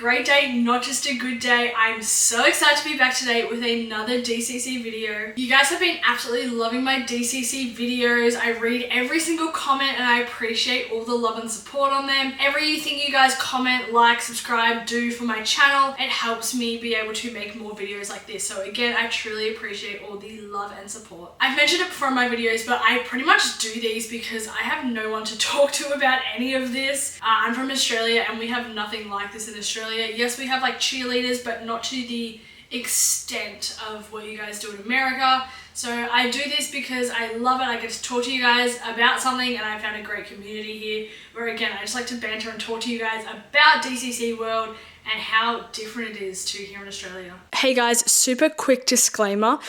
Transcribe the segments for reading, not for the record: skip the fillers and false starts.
great day, not just a good day. I'm so excited to be back today with another DCC video. You guys have been absolutely loving my DCC videos. I read every single comment and I appreciate all the love and support on them. Everything you guys comment, like, subscribe, do for my channel, it helps me be able to make more videos like this. So again, I truly appreciate all the love and support. I've mentioned it before in my videos, but I pretty much do these because I have no one to talk to about any of this. I'm from Australia and we have nothing like this in Australia. Yes, we have like cheerleaders, but not to the extent of what you guys do in America. So I do this because I love it. I get to talk to you guys about something and I found a great community here where again, I just like to banter and talk to you guys about DCC world and how different it is to here in Australia. Hey guys, super quick disclaimer.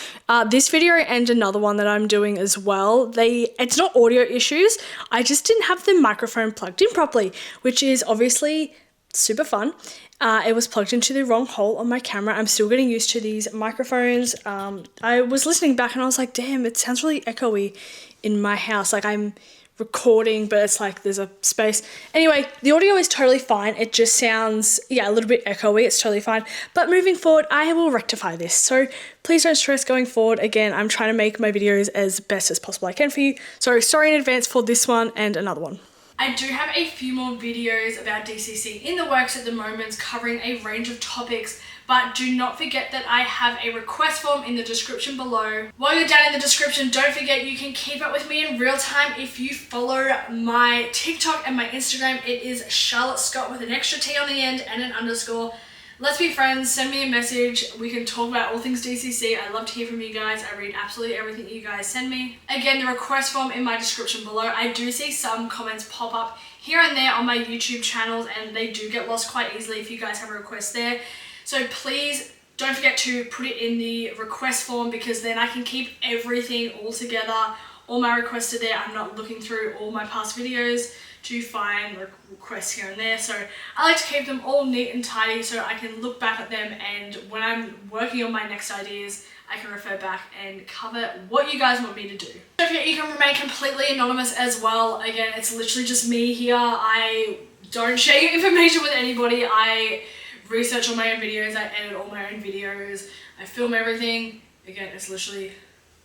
This video and another one that I'm doing as well, it's not audio issues. I just didn't have the microphone plugged in properly, which is obviously super fun. It was plugged into the wrong hole on my camera. I'm still getting used to these microphones. I was listening back and I was like, damn, it sounds really echoey in my house. Like I'm recording, but it's like there's a space. Anyway, the audio is totally fine. It just sounds, a little bit echoey. It's totally fine. But moving forward, I will rectify this. So please don't stress going forward. Again, I'm trying to make my videos as best as possible I can for you. So sorry in advance for this one and another one. I do have a few more videos about DCC in the works at the moment covering a range of topics, but do not forget that I have a request form in the description below. While you're down in the description, don't forget you can keep up with me in real time if you follow my TikTok and my Instagram. It is Charlotte Scott with an extra T on the end and an underscore. Let's be friends, send me a message. We can talk about all things DCC. I love to hear from you guys. I read absolutely everything you guys send me. Again, the request form in my description below. I do see some comments pop up here and there on my YouTube channels and they do get lost quite easily if you guys have a request there. So please don't forget to put it in the request form because then I can keep everything all together. All my requests are there. I'm not looking through all my past videos to find requests here and there. So I like to keep them all neat and tidy so I can look back at them and when I'm working on my next ideas, I can refer back and cover what you guys want me to do. Don't forget you can remain completely anonymous as well. Again, it's literally just me here. I don't share your information with anybody. I research all my own videos, I edit all my own videos, I film everything. Again, it's literally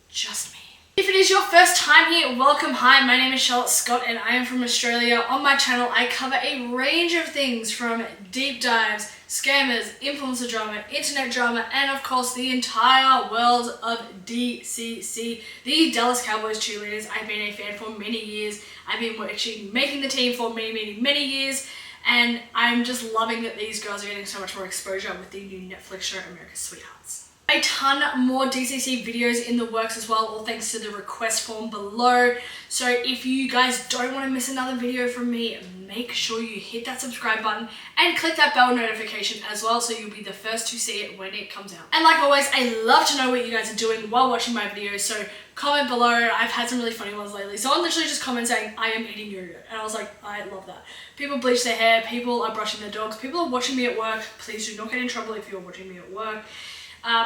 just me. If it is your first time here, welcome. Hi, my name is Charlotte Scott and I am from Australia. On my channel, I cover a range of things from deep dives, scammers, influencer drama, internet drama, and of course the entire world of DCC, the Dallas Cowboys Cheerleaders. I've been a fan for many years. I've been actually making the team for many years. And I'm just loving that these girls are getting so much more exposure with the new Netflix show, America's Sweethearts. A ton more DCC videos in the works as well, all thanks to the request form below. So if you guys don't want to miss another video from me, make sure you hit that subscribe button and click that bell notification as well so you'll be the first to see it when it comes out. And like always, I love to know what you guys are doing while watching my videos, so comment below. I've had some really funny ones lately. Someone literally just commented saying, I am eating yogurt. And I was like, I love that. People bleach their hair, people are brushing their dogs, people are watching me at work. Please do not get in trouble if you're watching me at work.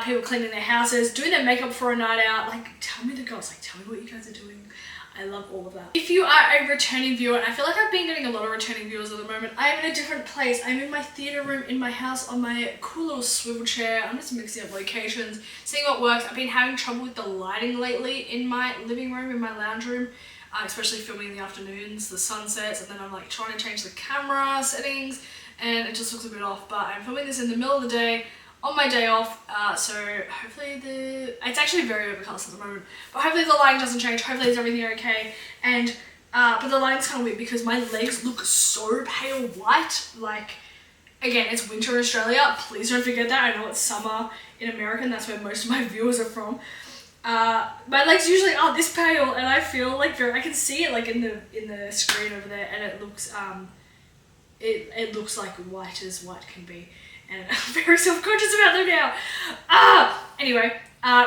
People cleaning their houses, doing their makeup for a night out. Like, tell me the girls, like, tell me what you guys are doing. I love all of that. If you are a returning viewer, and I feel like I've been getting a lot of returning viewers at the moment, I am in a different place. I'm in my theater room in my house on my cool little swivel chair. I'm just mixing up locations, seeing what works. I've been having trouble with the lighting lately in my living room, in my lounge room, especially filming in the afternoons, the sunsets, and then I'm like trying to change the camera settings, and it just looks a bit off. But I'm filming this in the middle of the day, on my day off, so hopefully it's actually very overcast at the moment, but hopefully the lighting doesn't change, hopefully is everything okay, and, but the lighting's kind of weird because my legs look so pale white, like, again, it's winter in Australia, please don't forget that, I know it's summer in America and that's where most of my viewers are from. My legs usually are this pale and I feel like I can see it like in the screen over there and it looks, it looks like white as white can be. And I'm very self-conscious about them now. Anyway,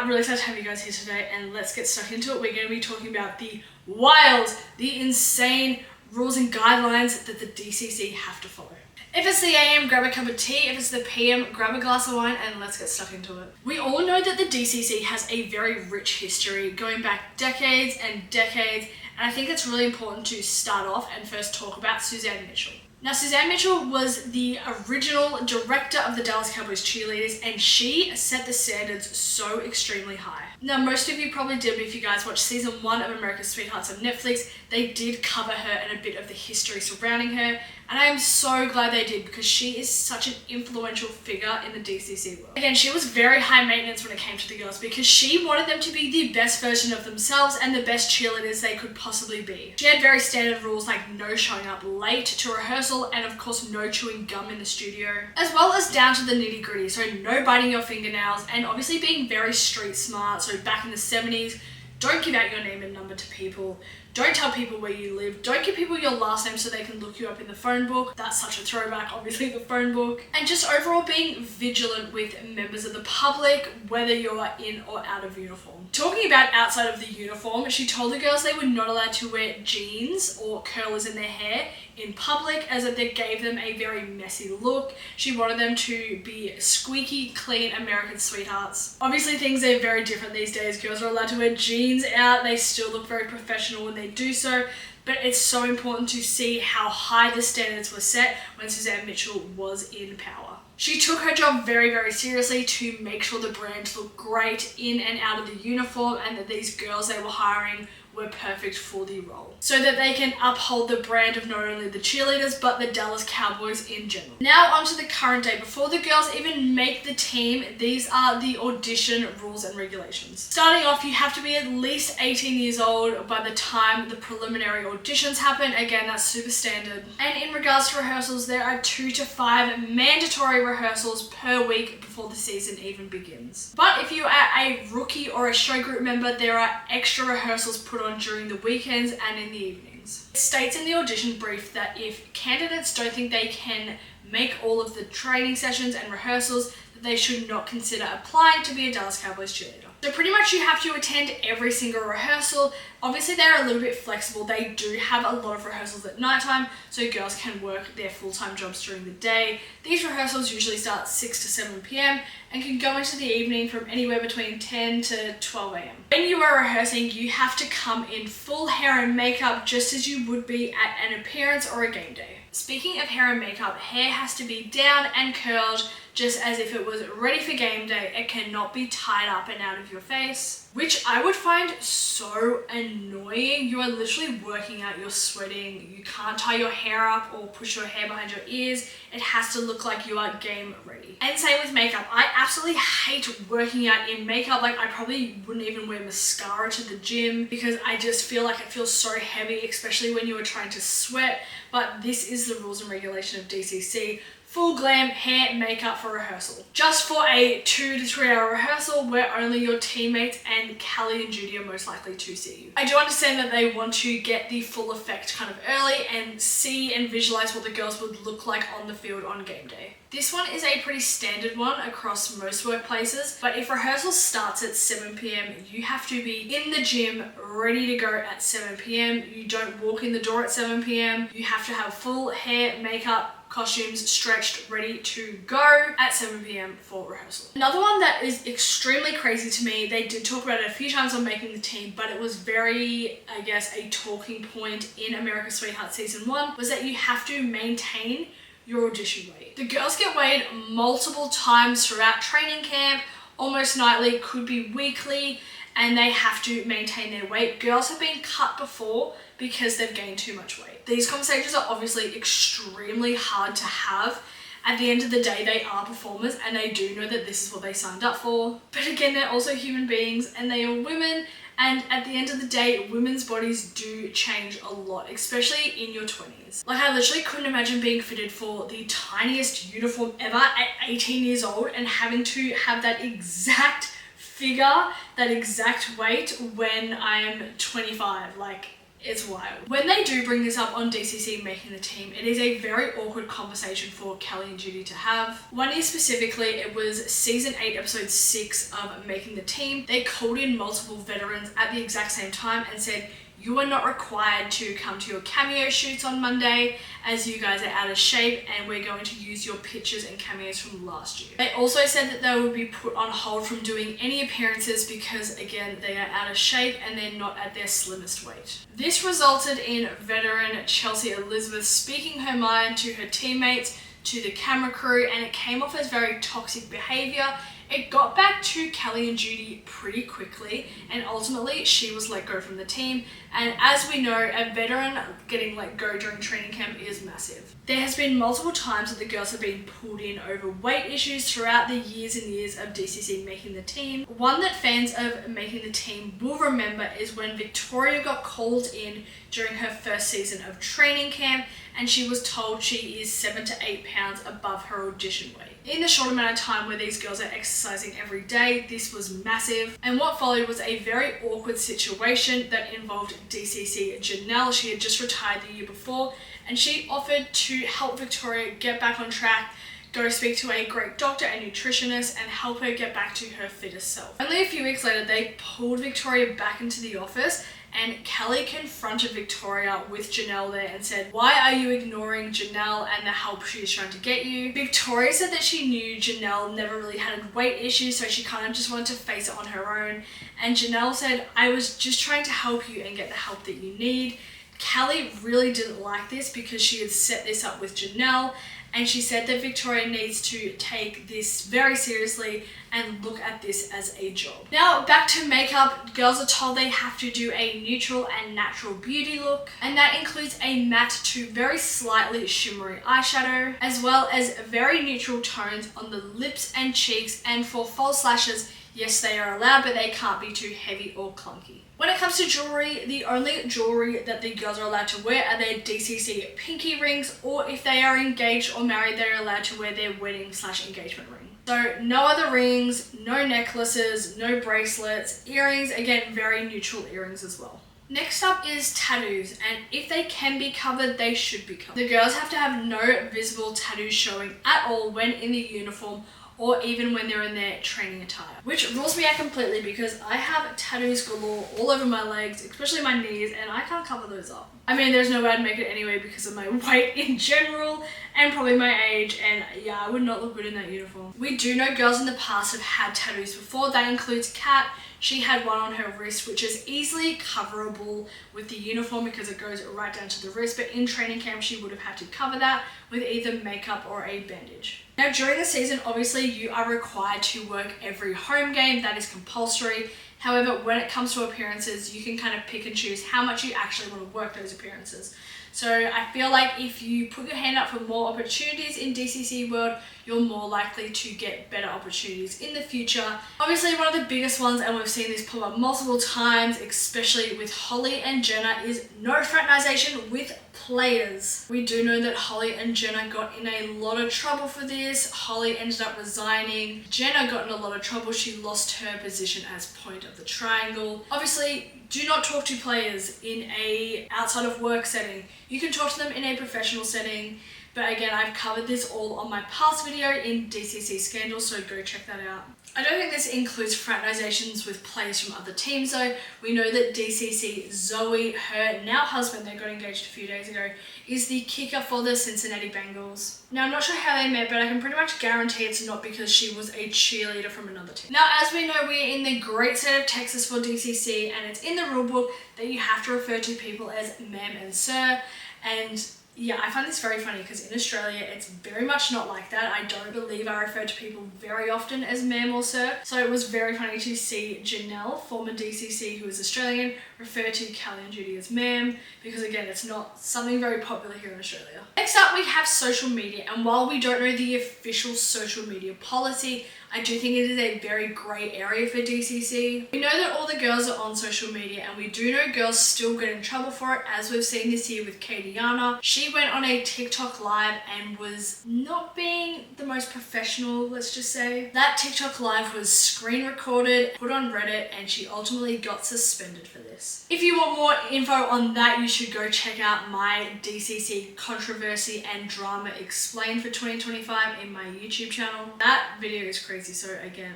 really excited to have you guys here today and let's get stuck into it. We're going to be talking about the wild, the insane rules and guidelines that the DCC have to follow. If it's the AM, grab a cup of tea. If it's the PM, grab a glass of wine and let's get stuck into it. We all know that the DCC has a very rich history going back decades and decades, and I think it's really important to start off and first talk about Suzanne Mitchell. Now, Suzanne Mitchell was the original director of the Dallas Cowboys Cheerleaders, and she set the standards so extremely high. Now, most of you probably did, if you guys watched season 1 of America's Sweethearts on Netflix, they did cover her and a bit of the history surrounding her, and I am so glad they did because she is such an influential figure in the DCC world. Again, she was very high maintenance when it came to the girls because she wanted them to be the best version of themselves and the best cheerleaders they could possibly be. She had very standard rules like no showing up late to rehearsal and of course no chewing gum in the studio, as well as down to the nitty gritty, so no biting your fingernails and obviously being very street smart. So back in the 70s, don't give out your name and number to people. Don't tell people where you live. Don't give people your last name so they can look you up in the phone book. That's such a throwback, obviously, the phone book. And just overall being vigilant with members of the public, whether you're in or out of uniform. Talking about outside of the uniform, she told the girls they were not allowed to wear jeans or curlers in their hair in public, as it gave them a very messy look. She wanted them to be squeaky clean American sweethearts. Obviously things are very different these days. Girls are allowed to wear jeans out. They still look very professional when they do so, but it's so important to see how high the standards were set when Suzanne Mitchell was in power. She took her job very, very seriously to make sure the brand looked great in and out of the uniform and that these girls they were hiring were perfect for the role, so that they can uphold the brand of not only the cheerleaders but the Dallas Cowboys in general. Now onto the current day. Before the girls even make the team, these are the audition rules and regulations. Starting off, you have to be at least 18 years old by the time the preliminary auditions happen. Again, that's super standard. And in regards to rehearsals, there are 2 to 5 mandatory rehearsals per week before the season even begins. But if you are a rookie or a show group member, there are extra rehearsals put on during the weekends and in the evenings. It states in the audition brief that if candidates don't think they can make all of the training sessions and rehearsals, that they should not consider applying to be a Dallas Cowboys cheerleader. So pretty much you have to attend every single rehearsal. Obviously they're a little bit flexible. They do have a lot of rehearsals at nighttime, so girls can work their full-time jobs during the day. These rehearsals usually start 6 to 7 p.m. and can go into the evening from anywhere between 10 to 12 a.m. When you are rehearsing, you have to come in full hair and makeup just as you would be at an appearance or a game day. Speaking of hair and makeup, hair has to be down and curled just as if it was ready for game day. It cannot be tied up and out of your face, which I would find so annoying. You are literally working out, you're sweating, you can't tie your hair up or push your hair behind your ears. It has to look like you are game ready. And same with makeup. I absolutely hate working out in makeup. Like I probably wouldn't even wear mascara to the gym because I just feel like it feels so heavy, especially when you are trying to sweat. But this is the rules and regulation of DCC. Full glam hair and makeup for rehearsal. Just for a 2 to 3 hour rehearsal where only your teammates and Callie and Judy are most likely to see you. I do understand that they want to get the full effect kind of early and see and visualize what the girls would look like on the field on game day. This one is a pretty standard one across most workplaces, but if rehearsal starts at 7 p.m, you have to be in the gym ready to go at 7 p.m. You don't walk in the door at 7 p.m. You have to have full hair, makeup, costumes stretched, ready to go at 7 p.m. for rehearsal. Another one that is extremely crazy to me, they did talk about it a few times on Making the Team, but it was very, I guess, a talking point in America's Sweetheart Season 1, was that you have to maintain your audition weight. The girls get weighed multiple times throughout training camp, almost nightly, could be weekly, and they have to maintain their weight. Girls have been cut before because they've gained too much weight. These conversations are obviously extremely hard to have. At the end of the day, they are performers and they do know that this is what they signed up for. But again, they're also human beings and they are women, and at the end of the day, women's bodies do change a lot, especially in your 20s. Like I literally couldn't imagine being fitted for the tiniest uniform ever at 18 years old and having to have that exact figure, that exact weight when I'm 25. Like, it's wild. When they do bring this up on DCC Making the Team, it is a very awkward conversation for Callie and Judy to have. One year specifically, it was season 8, episode 6 of Making the Team. They called in multiple veterans at the exact same time and said, you are not required to come to your cameo shoots on Monday as you guys are out of shape and we're going to use your pictures and cameos from last year. They also said that they would be put on hold from doing any appearances because again, they are out of shape and they're not at their slimmest weight. This resulted in veteran Chelsea Elizabeth speaking her mind to her teammates, to the camera crew, and it came off as very toxic behavior. It got back to Kelly and Judy pretty quickly, and ultimately she was let go from the team. And as we know, a veteran getting let go during training camp is massive. There has been multiple times that the girls have been pulled in over weight issues throughout the years and years of DCC making the team. One that fans of making the team will remember is when Victoria got called in during her first season of training camp, and she was told she is 7 to 8 pounds above her audition weight. In the short amount of time where these girls are exercising every day, this was massive. And what followed was a very awkward situation that involved DCC Janelle. She had just retired the year before, and she offered to help Victoria get back on track, go speak to a great doctor and nutritionist, and help her get back to her fittest self. Only a few weeks later, they pulled Victoria back into the office, and Kelly confronted Victoria with Janelle there and said, "Why are you ignoring Janelle and the help she is trying to get you?" Victoria said that she knew Janelle never really had weight issues, so she kind of just wanted to face it on her own. And Janelle said, "I was just trying to help you and get the help that you need." Kelly really didn't like this because she had set this up with Janelle, and she said that Victoria needs to take this very seriously and look at this as a job. Now back to makeup, girls are told they have to do a neutral and natural beauty look, and that includes a matte to very slightly shimmery eyeshadow, as well as very neutral tones on the lips and cheeks, and for false lashes, yes, they are allowed, but they can't be too heavy or clunky. When it comes to jewelry, the only jewelry that the girls are allowed to wear are their DCC pinky rings, or if they are engaged or married, they're allowed to wear their wedding/engagement ring. So no other rings, no necklaces, no bracelets, earrings, again, very neutral earrings as well. Next up is tattoos, and if they can be covered, they should be covered. The girls have to have no visible tattoos showing at all when in the uniform, or even when they're in their training attire, which rules me out completely because I have tattoos galore all over my legs, especially my knees, and I can't cover those up. I mean, there's no way I'd make it anyway because of my weight in general and probably my age, and yeah, I would not look good in that uniform. We do know girls in the past have had tattoos before. That includes Kat. She had one on her wrist, which is easily coverable with the uniform because it goes right down to the wrist, but in training camp, she would have had to cover that with either makeup or a bandage. Now, during the season, obviously, you are required to work every home game. That is compulsory. However, when it comes to appearances, you can kind of pick and choose how much you actually want to work those appearances. So I feel like if you put your hand up for more opportunities in DCC world, you're more likely to get better opportunities in the future. Obviously, one of the biggest ones, and we've seen this pop up multiple times, especially with Holly and Jenna, is no fraternization with players. We do know that Holly and Jenna got in a lot of trouble for this. Holly ended up resigning. Jenna got in a lot of trouble. She lost her position as point of the triangle. Obviously, do not talk to players in a outside of work setting. You can talk to them in a professional setting. But again, I've covered this all on my past video in DCC Scandal, so go check that out. I don't think this includes fraternizations with players from other teams though. We know that DCC Zoe, her now husband, they got engaged a few days ago, is the kicker for the Cincinnati Bengals. Now, I'm not sure how they met, but I can pretty much guarantee it's not because she was a cheerleader from another team. Now, as we know, we're in the great state of Texas for DCC, and it's in the rule book that you have to refer to people as ma'am and sir, and yeah, I find this very funny because in Australia, it's very much not like that. I don't believe I refer to people very often as ma'am or sir. So it was very funny to see Janelle, former DCC who is Australian, refer to Kelly and Judy as ma'am, because again, it's not something very popular here in Australia. Next up, we have social media. And while we don't know the official social media policy, I do think it is a very grey area for DCC. We know that all the girls are on social media, and we do know girls still get in trouble for it, as we've seen this year with Katiana. She went on a TikTok live and was not being the most professional, let's just say. That TikTok live was screen recorded, put on Reddit, and she ultimately got suspended for this. If you want more info on that, you should go check out my DCC controversy and drama explained for 2025 in my YouTube channel. That video is crazy. crazy. So again,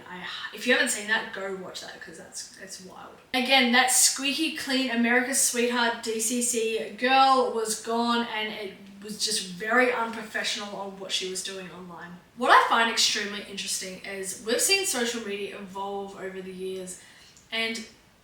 if you haven't seen that, go watch that because it's wild. Again, that squeaky clean America's Sweetheart DCC girl was gone, and it was just very unprofessional on what she was doing online. What I find extremely interesting is we've seen social media evolve over the years, and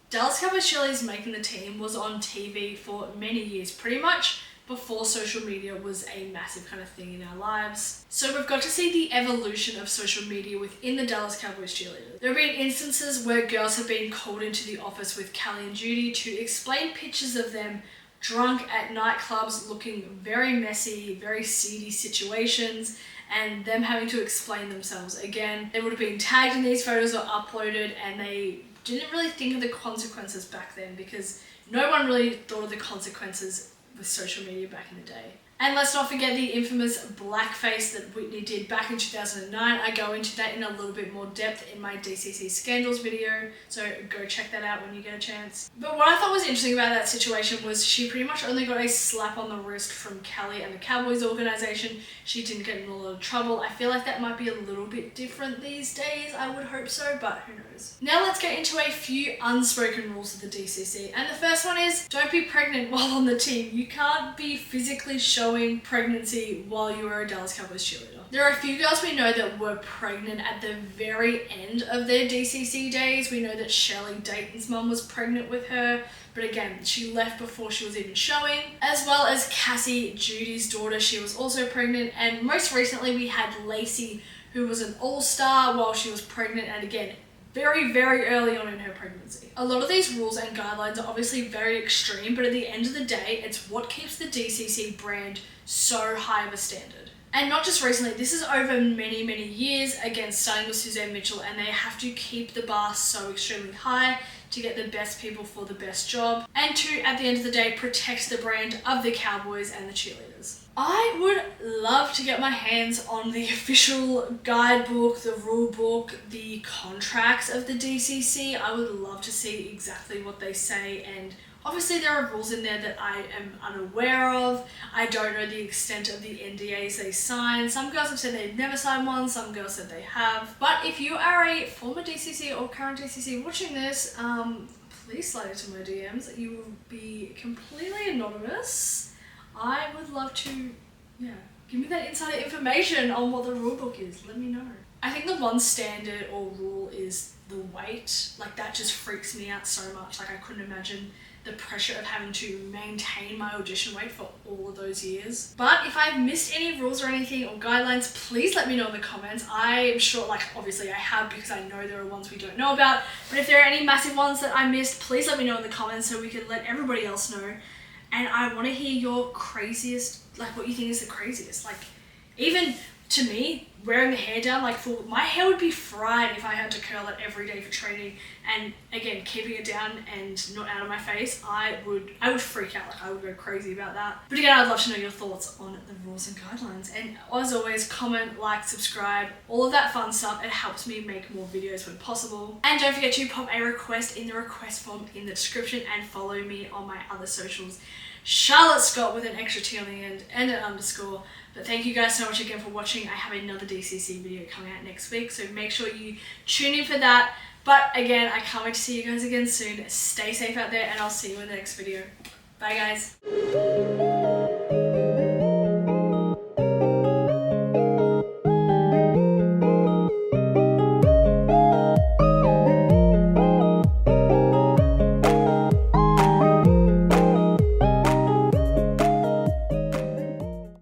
Dallas Cowboys Cheerleaders making the team was on TV for many years, pretty much before social media was a massive kind of thing in our lives. So we've got to see the evolution of social media within the Dallas Cowboys Cheerleaders. There have been instances where girls have been called into the office with Callie and Judy to explain pictures of them drunk at nightclubs, looking very messy, very seedy situations, and them having to explain themselves. Again, they would have been tagged in these photos or uploaded, and they didn't really think of the consequences back then because no one really thought of the consequences with social media back in the day. And let's not forget the infamous blackface that Whitney did back in 2009. I go into that in a little bit more depth in my DCC Scandals video, so go check that out when you get a chance. But what I thought was interesting about that situation was she pretty much only got a slap on the wrist from Callie and the Cowboys organization. She didn't get in a lot of trouble. I feel like that might be a little bit different these days. I would hope so, but who knows. Now let's get into a few unspoken rules of the DCC. And the first one is don't be pregnant while on the team. You can't be physically showing pregnancy while you are a Dallas Cowboys cheerleader. There are a few girls we know that were pregnant at the very end of their DCC days. We know that Shelley Dayton's mum was pregnant with her, but again, she left before she was even showing. As well as Cassie, Judy's daughter, she was also pregnant. And most recently we had Lacey, who was an all-star while she was pregnant, and again, very, very early on in her pregnancy. A lot of these rules and guidelines are obviously very extreme, but at the end of the day, it's what keeps the DCC brand so high of a standard. And not just recently, this is over many, many years, again, starting with Suzanne Mitchell, and they have to keep the bar so extremely high to get the best people for the best job, and to, at the end of the day, protect the brand of the Cowboys and the cheerleaders. I would love to get my hands on the official guidebook, the rule book, the contracts of the DCC. I would love to see exactly what they say, and obviously there are rules in there that I am unaware of. I don't know the extent of the NDAs they sign. Some girls have said they've never signed one, some girls said they have. But if you are a former DCC or current DCC watching this, please slide into my DMs. You will be completely anonymous. I would love to, give me that insider information on what the rule book is. Let me know. I think the one standard or rule is the weight. Like, that just freaks me out so much. Like, I couldn't imagine the pressure of having to maintain my audition weight for all of those years. But if I've missed any rules or anything or guidelines, please let me know in the comments. I'm sure, like, obviously I have, because I know there are ones we don't know about. But if there are any massive ones that I missed, please let me know in the comments so we can let everybody else know. And I want to hear your craziest, like, what you think is the craziest. Like, even to me, wearing the hair down, like, my hair would be fried if I had to curl it every day for training. And again, keeping it down and not out of my face, I would freak out. Like, I would go crazy about that. But again, I'd love to know your thoughts on the rules and guidelines. And as always, comment, like, subscribe, all of that fun stuff. It helps me make more videos when possible. And don't forget to pop a request in the request form in the description, and follow me on my other socials. Charlotte Scott with an extra T on the end and an underscore. But thank you guys so much again for watching. I have another DCC video coming out next week, so make sure you tune in for that. But again, I can't wait to see you guys again soon. Stay safe out there, and I'll see you in the next video. Bye guys.